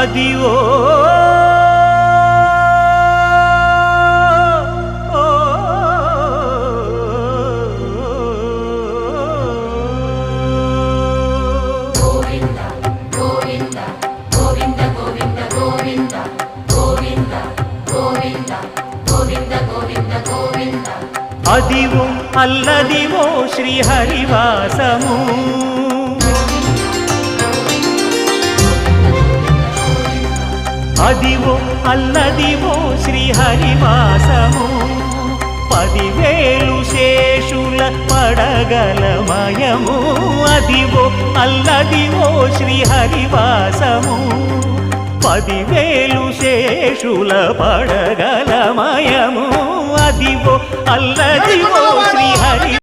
Adivo Adivo Alladivo శ్రీహరివాసము Adivo Alladivo శ్రీహరివాసము 10,000 శేషుల పడగలమయము Adivo Alladivo శ్రీహరివాసము 10,000 శేషుల పడగలమయము Adivo Alladivo Srihari